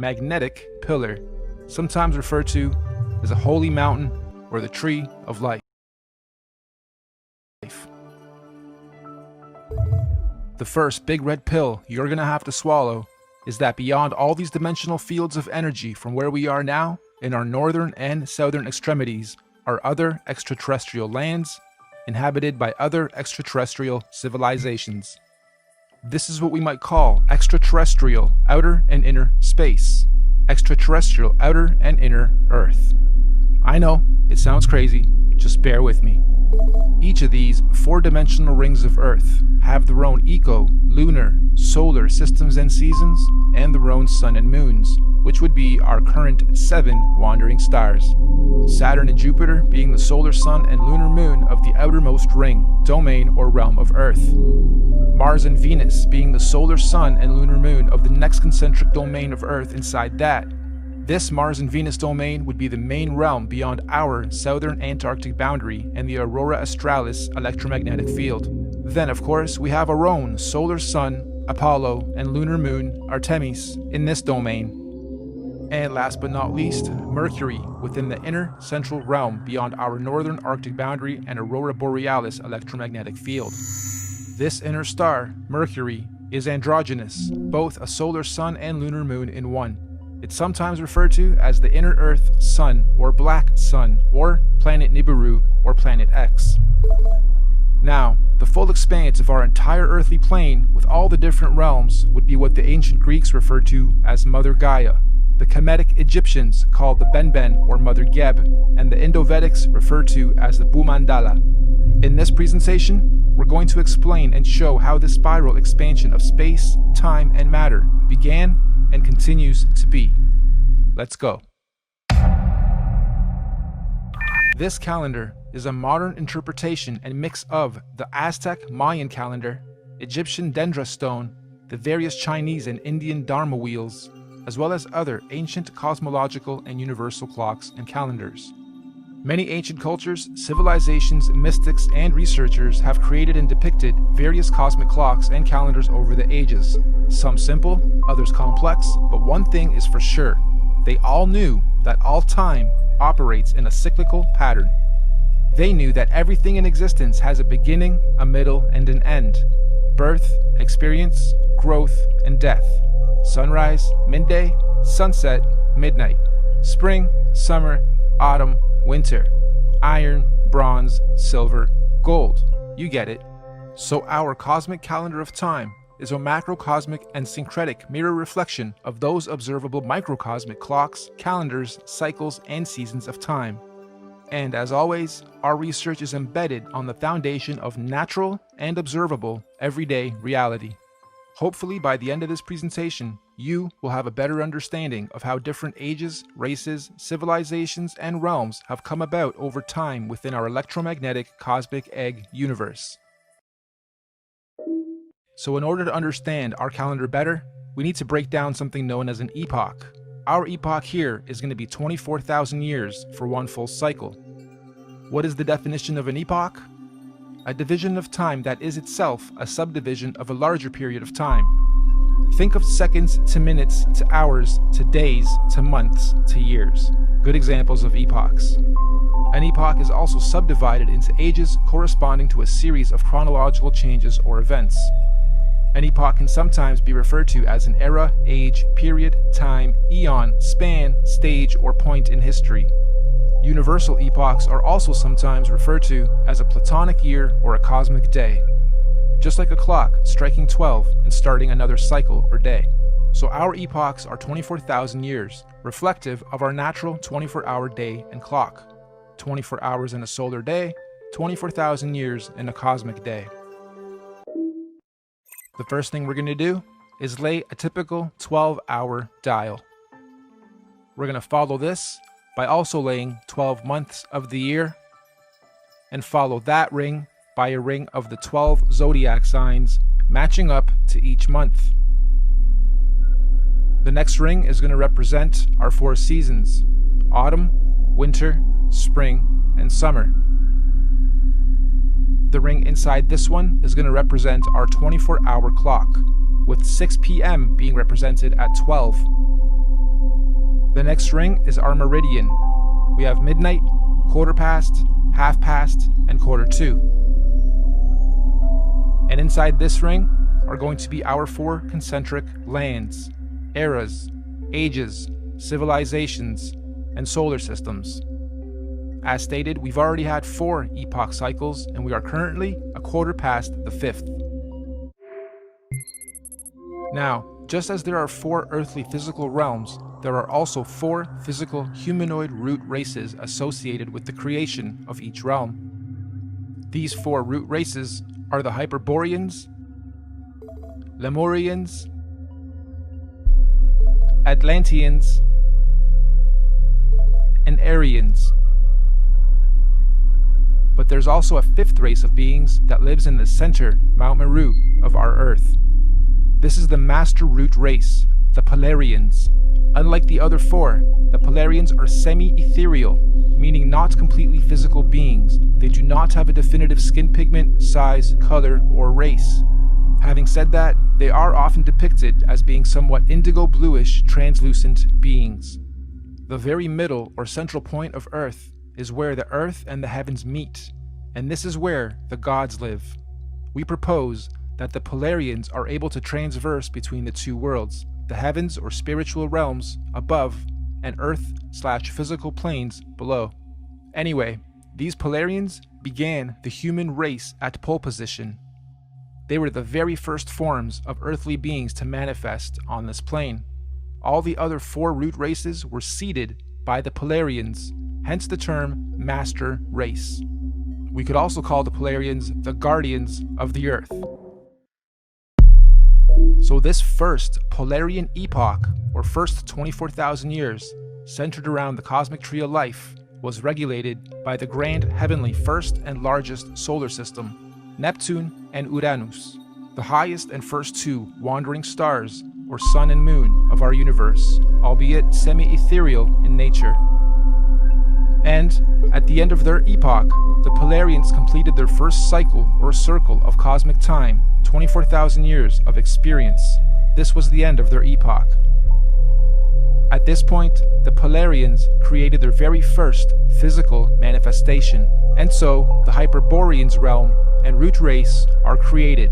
magnetic pillar, sometimes referred to as a holy mountain or the tree of life. The first big red pill you're going to have to swallow is that beyond all these dimensional fields of energy from where we are now, in our northern and southern extremities, are other extraterrestrial lands inhabited by other extraterrestrial civilizations. This is what we might call extraterrestrial outer and inner space, extraterrestrial outer and inner Earth. I know, it sounds crazy, just bear with me. Each of these four-dimensional rings of Earth have their own eco, lunar, solar systems and seasons, and their own sun and moons, which would be our current 7 wandering stars. Saturn and Jupiter being the solar sun and lunar moon of the outermost ring, domain, or realm of Earth. Mars and Venus being the solar sun and lunar moon of the next concentric domain of Earth inside that. This Mars and Venus domain would be the main realm beyond our southern Antarctic boundary and the Aurora Australis electromagnetic field. Then, of course, we have our own solar sun, Apollo, and lunar moon, Artemis, in this domain. And last but not least, Mercury within the inner central realm beyond our northern Arctic boundary and Aurora Borealis electromagnetic field. This inner star, Mercury, is androgynous, both a solar sun and lunar moon in one. It's sometimes referred to as the inner Earth Sun or Black Sun or Planet Nibiru or Planet X. Now, the full expanse of our entire earthly plane with all the different realms would be what the ancient Greeks referred to as Mother Gaia, the Kemetic Egyptians called the Benben or Mother Geb, and the Indo-Vedics referred to as the Bhumandala. In this presentation, we're going to explain and show how this spiral expansion of space, time, and matter began and continues to be. Let's go. This calendar is a modern interpretation and mix of the Aztec Mayan calendar, Egyptian Dendra stone, the various Chinese and Indian Dharma wheels, as well as other ancient cosmological and universal clocks and calendars. Many ancient cultures, civilizations, mystics, and researchers have created and depicted various cosmic clocks and calendars over the ages. Some simple, others complex, but one thing is for sure. They all knew that all time operates in a cyclical pattern. They knew that everything in existence has a beginning, a middle, and an end. Birth, experience, growth, and death. Sunrise, midday, sunset, midnight. Spring, summer, autumn, winter. Iron, bronze, silver, gold. You get it. So our cosmic calendar of time is a macrocosmic and syncretic mirror reflection of those observable microcosmic clocks, calendars, cycles, and seasons of time. And as always, our research is embedded on the foundation of natural and observable everyday reality. Hopefully by the end of this presentation, you will have a better understanding of how different ages, races, civilizations, and realms have come about over time within our electromagnetic cosmic egg universe. So in order to understand our calendar better, we need to break down something known as an epoch. Our epoch here is going to be 24,000 years for one full cycle. What is the definition of an epoch? A division of time that is itself a subdivision of a larger period of time. Think of seconds to minutes to hours to days to months to years. Good examples of epochs. An epoch is also subdivided into ages corresponding to a series of chronological changes or events. An epoch can sometimes be referred to as an era, age, period, time, eon, span, stage, or point in history. Universal epochs are also sometimes referred to as a platonic year or a cosmic day. Just like a clock striking 12 and starting another cycle or day. So our epochs are 24,000 years, reflective of our natural 24-hour day and clock. 24 hours in a solar day, 24,000 years in a cosmic day. The first thing we're going to do is lay a typical 12-hour dial. We're going to follow this by also laying 12 months of the year, and follow that ring by a ring of the 12 zodiac signs matching up to each month. The next ring is going to represent our 4 seasons: autumn, winter, spring, and summer. The ring inside this one is going to represent our 24-hour clock, with 6 p.m. being represented at 12. The next ring is our meridian. We have midnight, quarter past, half past, and quarter to. And inside this ring are going to be our 4 concentric lands, eras, ages, civilizations, and solar systems. As stated, we've already had 4 epoch cycles, and we are currently a quarter past the 5th. Now, just as there are 4 earthly physical realms, there are also 4 physical humanoid root races associated with the creation of each realm. These 4 root races are the Hyperboreans, Lemurians, Atlanteans, and Aryans. But there's also a 5th race of beings that lives in the center, Mount Meru, of our Earth. This is the Master Root race, the Polarians. Unlike the other 4, the Polarians are semi-ethereal, meaning not completely physical beings. They do not have a definitive skin pigment, size, color, or race. Having said that, they are often depicted as being somewhat indigo-bluish, translucent beings. The very middle or central point of Earth is where the Earth and the heavens meet, and this is where the gods live. We propose that the Polarians are able to transverse between the 2 worlds, the heavens or spiritual realms above and Earth/physical planes below. Anyway, these Polarians began the human race at pole position. They were the very first forms of earthly beings to manifest on this plane. All the other 4 root races were seeded by the Polarians, hence the term Master Race. We could also call the Polarians the Guardians of the Earth. So this first Polarian epoch, or first 24,000 years, centered around the cosmic tree of life, was regulated by the grand heavenly first and largest solar system, Neptune and Uranus, the highest and first 2 wandering stars, or sun and moon, of our universe, albeit semi-ethereal in nature. And at the end of their epoch, the Polarians completed their first cycle or circle of cosmic time, 24,000 years of experience. This was the end of their epoch. At this point, the Polarians created their very first physical manifestation, and so the Hyperboreans realm and root race are created.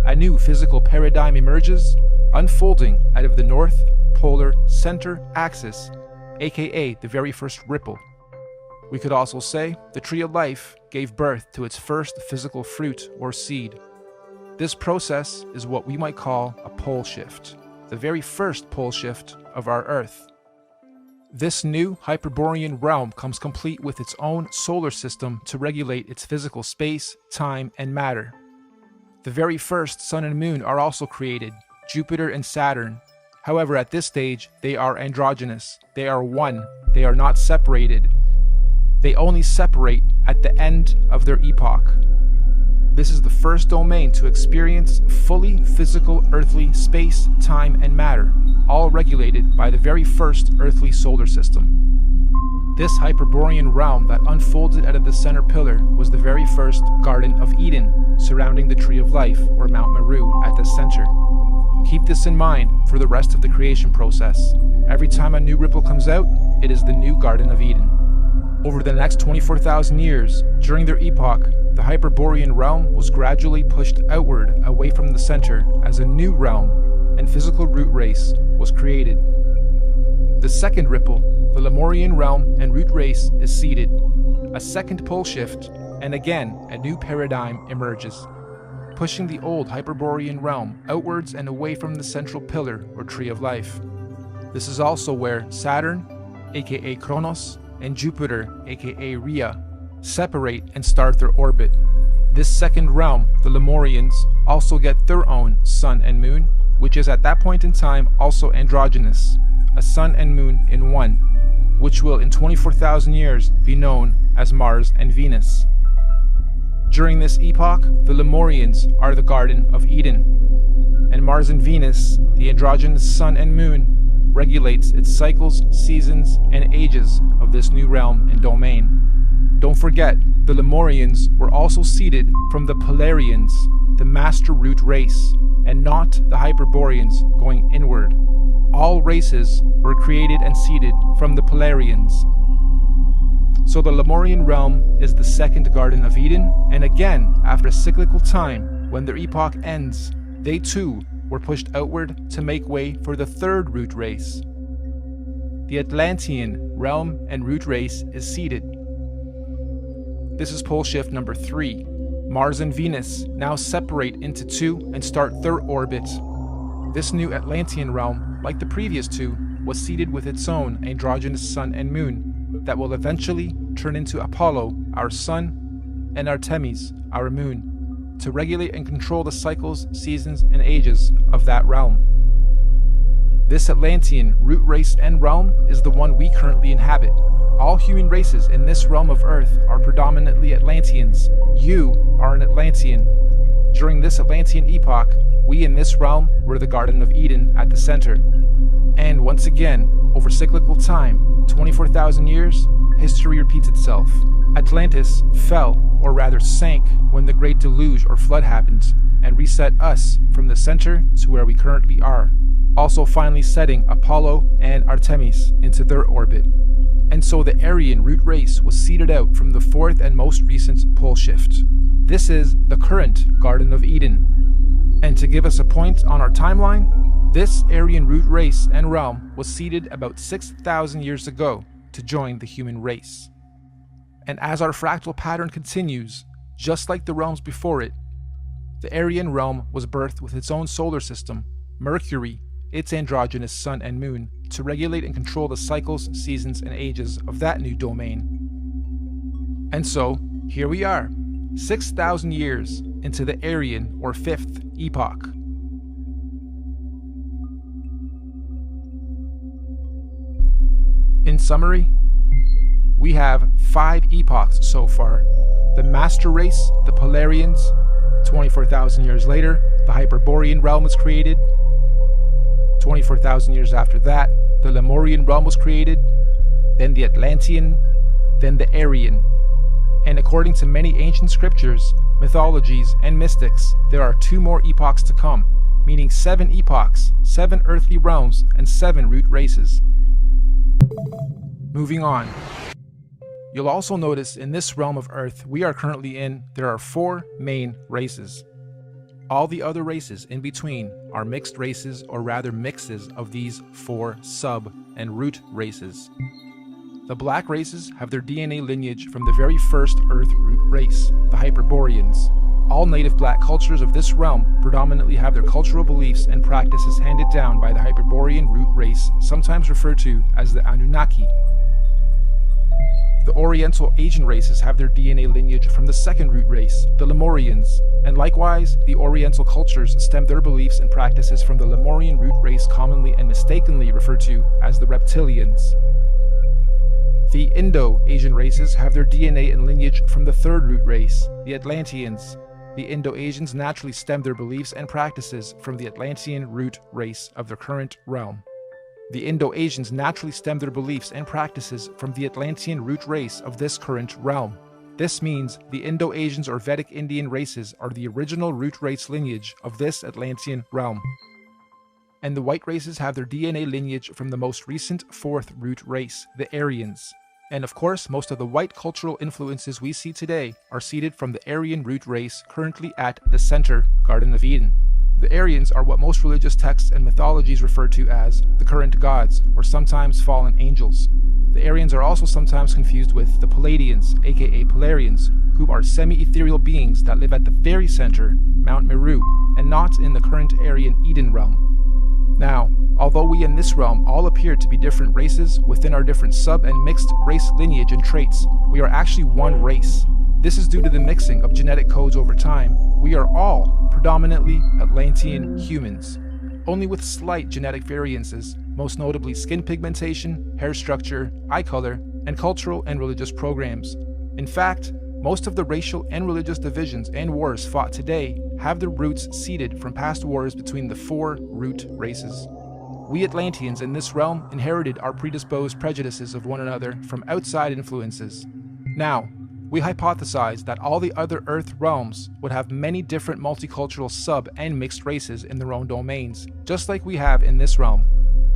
A new physical paradigm emerges, unfolding out of the North Polar Center axis, aka the very first ripple. We could also say the tree of life gave birth to its first physical fruit or seed. This process is what we might call a pole shift, the very first pole shift of our Earth. This new Hyperborean realm comes complete with its own solar system to regulate its physical space, time, and matter. The very first sun and moon are also created, Jupiter and Saturn. However, at this stage, they are androgynous. They are one. They are not separated. They only separate at the end of their epoch. This is the first domain to experience fully physical earthly space, time, and matter, all regulated by the very first earthly solar system. This Hyperborean realm that unfolded out of the center pillar was the very first Garden of Eden, surrounding the Tree of Life, or Mount Meru, at the center. Keep this in mind for the rest of the creation process. Every time a new ripple comes out, it is the new Garden of Eden. Over the next 24,000 years, during their epoch, the Hyperborean realm was gradually pushed outward away from the center as a new realm and physical root race was created. The second ripple, the Lemurian realm and root race, is seeded. A second pole shift, and again a new paradigm emerges, pushing the old Hyperborean realm outwards and away from the central pillar or tree of life. This is also where Saturn, aka Kronos, and Jupiter, aka Rhea, separate and start their orbit. This second realm, the Lemurians, also get their own sun and moon, which is at that point in time also androgynous, a sun and moon in one, which will in 24,000 years be known as Mars and Venus. During this epoch, the Lemurians are the Garden of Eden, and Mars and Venus, the androgynous sun and moon, regulates its cycles, seasons, and ages of this new realm and domain. Don't forget, the Lemurians were also seeded from the Polarians, the master root race, and not the Hyperboreans going inward. all races were created and seeded from the Polarians. So the Lemurian realm is the second Garden of Eden, and again, after a cyclical time, when their epoch ends, they too were pushed outward to make way for the third root race. The Atlantean realm and root race is seeded. This is pole shift number 3. Mars and Venus now separate into two and start their orbit. This new Atlantean realm, like the previous two, was seeded with its own androgynous sun and moon that will eventually turn into Apollo, our sun, and Artemis, our moon, to regulate and control the cycles, seasons, and ages of that realm. This Atlantean root race and realm is the one we currently inhabit. All human races in this realm of Earth are predominantly Atlanteans. You are an Atlantean. During this Atlantean epoch, we in this realm were the Garden of Eden at the center. And once again, over cyclical time, 24,000 years, history repeats itself. Atlantis fell, or rather sank, when the Great Deluge or Flood happened, and reset us from the center to where we currently are, also finally setting Apollo and Artemis into their orbit. And so the Aryan root race was seeded out from the fourth and most recent pole shift. This is the current Garden of Eden. And to give us a point on our timeline, this Aryan root race and realm was seeded about 6,000 years ago to join the human race. And as our fractal pattern continues, just like the realms before it, the Aryan realm was birthed with its own solar system, Mercury, its androgynous sun and moon, to regulate and control the cycles, seasons, and ages of that new domain. And so, here we are, 6,000 years into the Aryan or fifth epoch. In summary, we have 5 epochs so far. The Master Race, the Polarians. 24,000 years later, the Hyperborean realm was created. 24,000 years after that, the Lemurian realm was created. Then the Atlantean, then the Aryan. And according to many ancient scriptures, mythologies, and mystics, there are 2 more epochs to come, meaning 7 epochs, 7 earthly realms, and 7 root races. Moving on. You'll also notice in this realm of Earth we are currently in, there are 4 main races. All the other races in between are mixed races, or rather mixes of these 4 sub and root races. The black races have their DNA lineage from the very first Earth root race, the Hyperboreans. All native black cultures of this realm predominantly have their cultural beliefs and practices handed down by the Hyperborean root race, sometimes referred to as the Anunnaki. The Oriental Asian races have their DNA lineage from the second root race, the Lemurians, and likewise, the Oriental cultures stem their beliefs and practices from the Lemurian root race, commonly and mistakenly referred to as the Reptilians. The Indo-Asian races have their DNA and lineage from the third root race, the Atlanteans. The Indo-Asians naturally stem their beliefs and practices from the Atlantean root race of their current realm. The Indo-Asians naturally stem their beliefs and practices from the Atlantean root race of this current realm. This means the Indo-Asians or Vedic Indian races are the original root race lineage of this Atlantean realm. And the white races have their DNA lineage from the most recent fourth root race, the Aryans. And of course, most of the white cultural influences we see today are seeded from the Aryan root race currently at the center, Garden of Eden. The Aryans are what most religious texts and mythologies refer to as the current gods, or sometimes fallen angels. The Aryans are also sometimes confused with the Palladians, aka Polarians, who are semi-ethereal beings that live at the very center, Mount Meru, and not in the current Aryan Eden realm. Now, although we in this realm all appear to be different races within our different sub and mixed race lineage and traits, we are actually one race. This is due to the mixing of genetic codes over time. We are all predominantly Atlantean humans, only with slight genetic variances, most notably skin pigmentation, hair structure, eye color, and cultural and religious programs. In fact, most of the racial and religious divisions and wars fought today have their roots seeded from past wars between the 4 root races. We Atlanteans in this realm inherited our predisposed prejudices of one another from outside influences. Now, we hypothesize that all the other Earth realms would have many different multicultural sub and mixed races in their own domains, just like we have in this realm.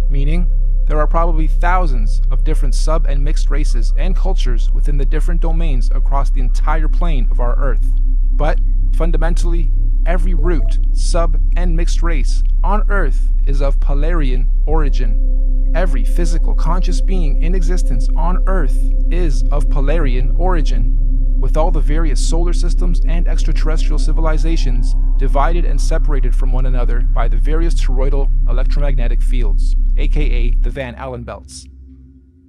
meaning there are probably thousands of different sub and mixed races and cultures within the different domains across the entire plane of our Earth. But fundamentally, every root, sub, and mixed race on Earth is of Polarian origin. Every physical conscious being in existence on Earth is of Polarian origin, with all the various solar systems and extraterrestrial civilizations divided and separated from one another by the various toroidal electromagnetic fields, aka the Van Allen belts.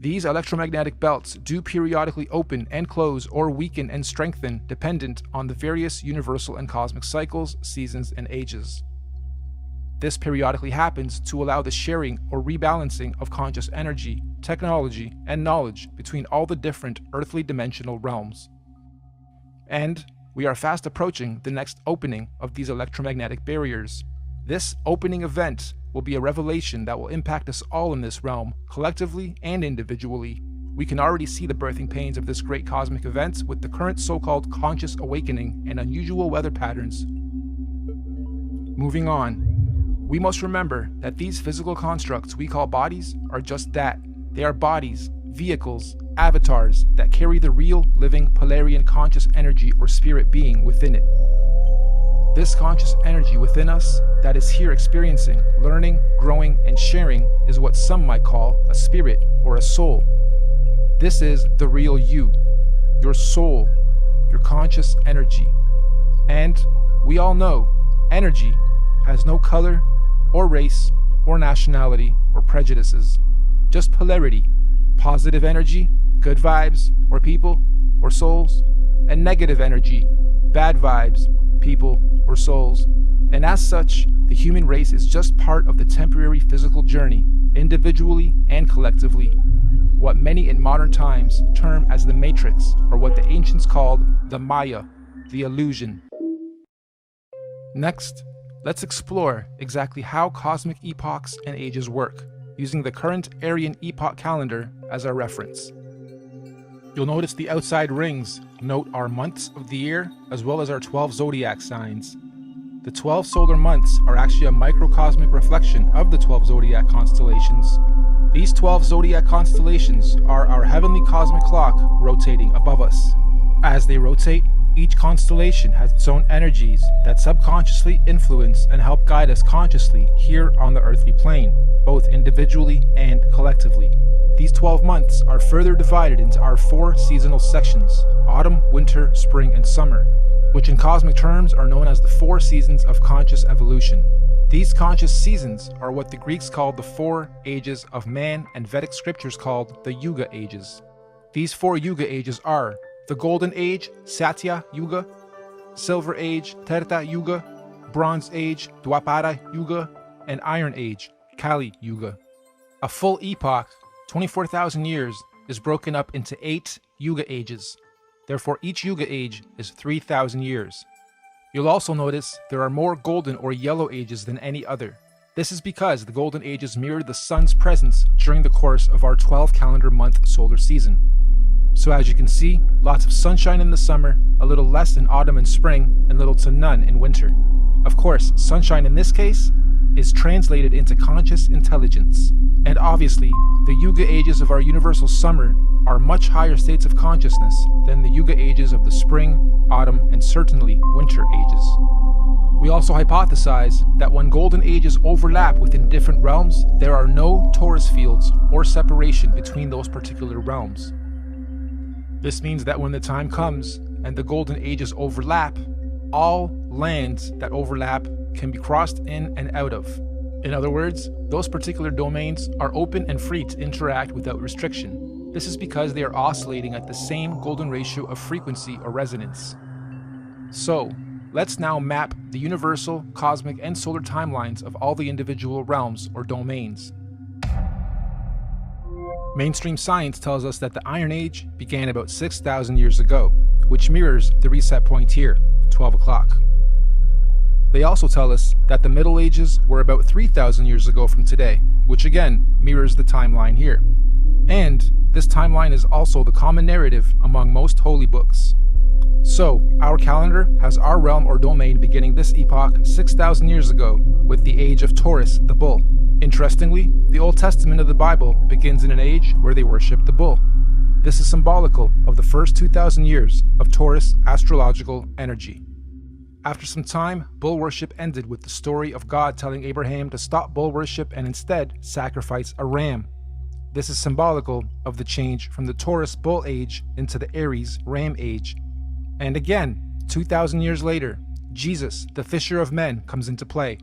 These electromagnetic belts do periodically open and close or weaken and strengthen dependent on the various universal and cosmic cycles, seasons, and ages. This periodically happens to allow the sharing or rebalancing of conscious energy, technology, and knowledge between all the different earthly dimensional realms. And we are fast approaching the next opening of these electromagnetic barriers. This opening event will be a revelation that will impact us all in this realm, collectively and individually. We can already see the birthing pains of this great cosmic event with the current so-called conscious awakening and unusual weather patterns. Moving on, we must remember that these physical constructs we call bodies are just that. They are bodies, vehicles, avatars that carry the real, living, Polarian conscious energy or spirit being within it. This conscious energy within us that is here experiencing, learning, growing, and sharing is what some might call a spirit or a soul. This is the real you, your soul, your conscious energy. And we all know energy has no color or race or nationality or prejudices, just polarity, positive energy, good vibes or people or souls, and negative energy, bad vibes, people, or souls. And as such, the human race is just part of the temporary physical journey, individually and collectively, what many in modern times term as the Matrix, or what the ancients called the Maya, the illusion. Next, let's explore exactly how cosmic epochs and ages work, using the current Aryan epoch calendar as our reference. You'll notice the outside rings note our months of the year, as well as our 12 zodiac signs. The 12 solar months are actually a microcosmic reflection of the 12 zodiac constellations. These 12 zodiac constellations are our heavenly cosmic clock rotating above us. As they rotate, each constellation has its own energies that subconsciously influence and help guide us consciously here on the earthly plane, both individually and collectively. These 12 months are further divided into our 4 seasonal sections: autumn, winter, spring, and summer, which in cosmic terms are known as the 4 seasons of conscious evolution. These conscious seasons are what the Greeks called the 4 ages of man, and Vedic scriptures called the Yuga ages. These 4 Yuga ages are the Golden Age, Satya Yuga, Silver Age, Treta Yuga, Bronze Age, Dwapara Yuga, and Iron Age, Kali Yuga. A full epoch, 24,000 years, is broken up into 8 Yuga ages. Therefore, each Yuga age is 3,000 years. You'll also notice there are more golden or yellow ages than any other. This is because the golden ages mirror the sun's presence during the course of our 12 calendar month solar season. So as you can see, lots of sunshine in the summer, a little less in autumn and spring, and little to none in winter. Of course, sunshine in this case is translated into conscious intelligence. And obviously, the Yuga ages of our universal summer are much higher states of consciousness than the Yuga ages of the spring, autumn, and certainly winter ages. We also hypothesize that when golden ages overlap within different realms, there are no torus fields or separation between those particular realms. This means that when the time comes and the golden ages overlap, all lands that overlap can be crossed in and out of. In other words, those particular domains are open and free to interact without restriction. This is because they are oscillating at the same golden ratio of frequency or resonance. So, let's now map the universal, cosmic, and solar timelines of all the individual realms or domains. Mainstream science tells us that the Iron Age began about 6,000 years ago, which mirrors the reset point here, 12 o'clock. They also tell us that the Middle Ages were about 3,000 years ago from today, which again mirrors the timeline here. And this timeline is also the common narrative among most holy books. So, our calendar has our realm or domain beginning this epoch 6,000 years ago with the age of Taurus, the bull, Interestingly, the Old Testament of the Bible begins in an age where they worshiped the bull. This is symbolical of the first 2,000 years of Taurus astrological energy. After some time, bull worship ended with the story of God telling Abraham to stop bull worship and instead sacrifice a ram. This is symbolical of the change from the Taurus bull age into the Aries ram age. And again, 2,000 years later, Jesus, the fisher of men, comes into play.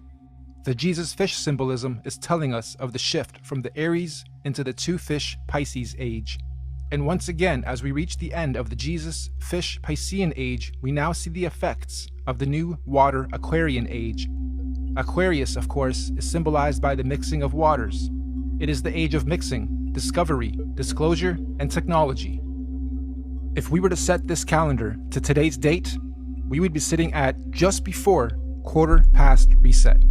The Jesus fish symbolism is telling us of the shift from the Aries into the two fish Pisces age. And once again, as we reach the end of the Jesus fish Piscean age, we now see the effects of the new water Aquarian age. Aquarius, of course, is symbolized by the mixing of waters. It is the age of mixing, discovery, disclosure, and technology. If we were to set this calendar to today's date, we would be sitting at just before quarter past reset.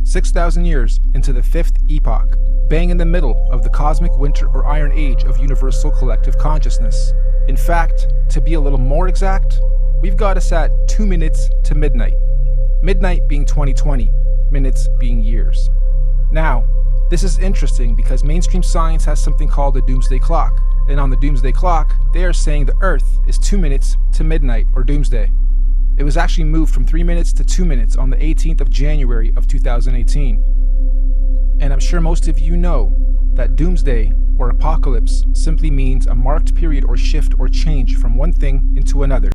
6,000 years into the fifth epoch, bang in the middle of the cosmic winter or iron age of universal collective consciousness. In fact, to be a little more exact, we've got us at 2 minutes to midnight. Midnight being 2020, minutes being years. Now, this is interesting because mainstream science has something called the doomsday clock. And on the doomsday clock, they are saying the Earth is 2 minutes to midnight or doomsday. It was actually moved from 3 minutes to 2 minutes on the 18th of January of 2018. And I'm sure most of you know that doomsday or apocalypse simply means a marked period or shift or change from one thing into another.